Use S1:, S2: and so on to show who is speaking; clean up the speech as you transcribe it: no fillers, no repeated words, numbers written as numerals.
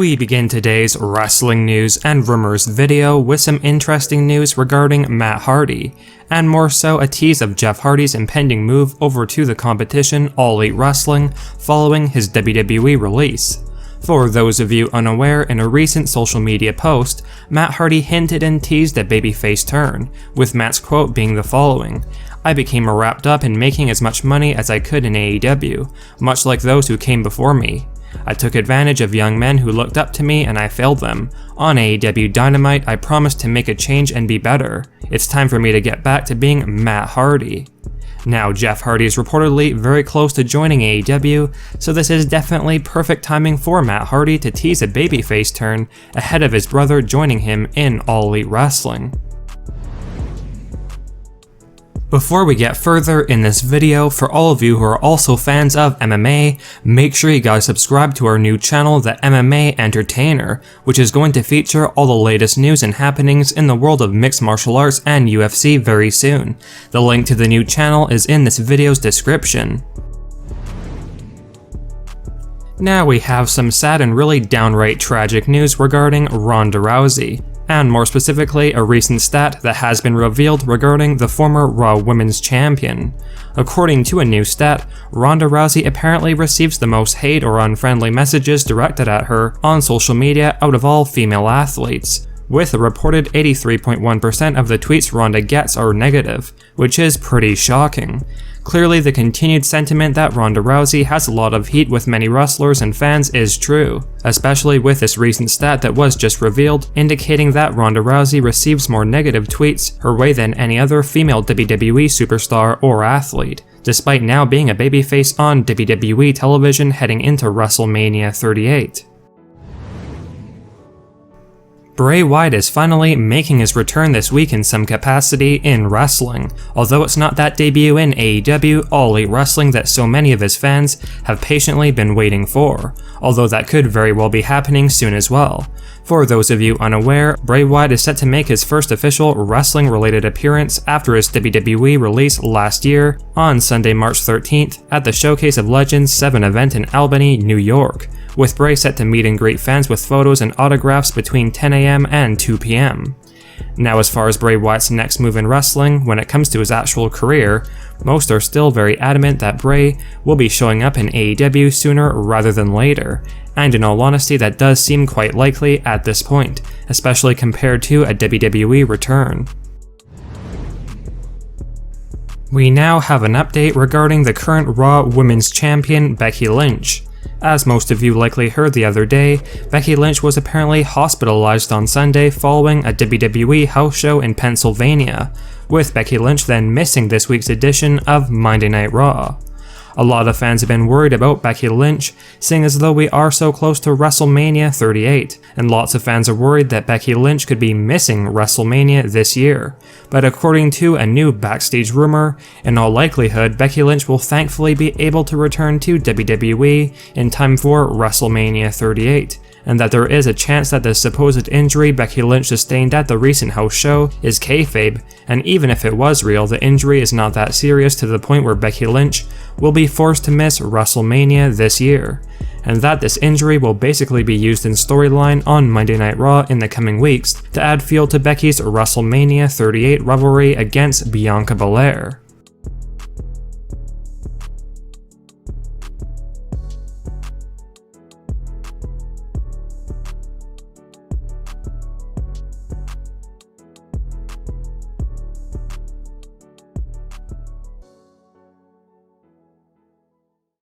S1: We begin today's wrestling news and rumors video with some interesting news regarding Matt Hardy, and more so a tease of Jeff Hardy's impending move over to the competition All Elite Wrestling following his WWE release. For those of you unaware, in a recent social media post, Matt Hardy hinted and teased a babyface turn, with Matt's quote being the following: "I became wrapped up in making as much money as I could in AEW, much like those who came before me. I took advantage of young men who looked up to me and I failed them. On AEW Dynamite, I promised to make a change and be better. It's time for me to get back to being Matt Hardy." Now, Jeff Hardy is reportedly very close to joining AEW, so this is definitely perfect timing for Matt Hardy to tease a babyface turn ahead of his brother joining him in All Elite Wrestling. Before we get further in this video, for all of you who are also fans of MMA, make sure you guys subscribe to our new channel, the MMA Entertainer, which is going to feature all the latest news and happenings in the world of mixed martial arts and UFC very soon. The link to the new channel is in this video's description. Now we have some sad and really downright tragic news regarding Ronda Rousey, and more specifically a recent stat that has been revealed regarding the former Raw Women's Champion. According to a new stat, Ronda Rousey apparently receives the most hate or unfriendly messages directed at her on social media out of all female athletes, with a reported 83.1% of the tweets Ronda gets are negative, which is pretty shocking. Clearly, the continued sentiment that Ronda Rousey has a lot of heat with many wrestlers and fans is true, especially with this recent stat that was just revealed, indicating that Ronda Rousey receives more negative tweets her way than any other female WWE superstar or athlete, despite now being a babyface on WWE television heading into WrestleMania 38. Bray Wyatt is finally making his return this week in some capacity in wrestling, although it's not that debut in AEW All Elite Wrestling that so many of his fans have patiently been waiting for, although that could very well be happening soon as well. For those of you unaware, Bray Wyatt is set to make his first official wrestling-related appearance after his WWE release last year on Sunday, March 13th at the Showcase of Legends 7 event in Albany, New York, with Bray set to meet and greet fans with photos and autographs between 10 AM and 2 PM. Now, as far as Bray Wyatt's next move in wrestling, when it comes to his actual career, most are still very adamant that Bray will be showing up in AEW sooner rather than later, and in all honesty that does seem quite likely at this point, especially compared to a WWE return. We now have an update regarding the current Raw Women's Champion, Becky Lynch. As most of you likely heard the other day, Becky Lynch was apparently hospitalized on Sunday following a WWE house show in Pennsylvania, with Becky Lynch then missing this week's edition of Monday Night Raw. A lot of fans have been worried about Becky Lynch, seeing as though we are so close to WrestleMania 38, and lots of fans are worried that Becky Lynch could be missing WrestleMania this year. But according to a new backstage rumor, in all likelihood Becky Lynch will thankfully be able to return to WWE in time for WrestleMania 38, and that there is a chance that the supposed injury Becky Lynch sustained at the recent house show is kayfabe, and even if it was real, the injury is not that serious to the point where Becky Lynch will be forced to miss WrestleMania this year, and that this injury will basically be used in storyline on Monday Night Raw in the coming weeks to add fuel to Becky's WrestleMania 38 rivalry against Bianca Belair.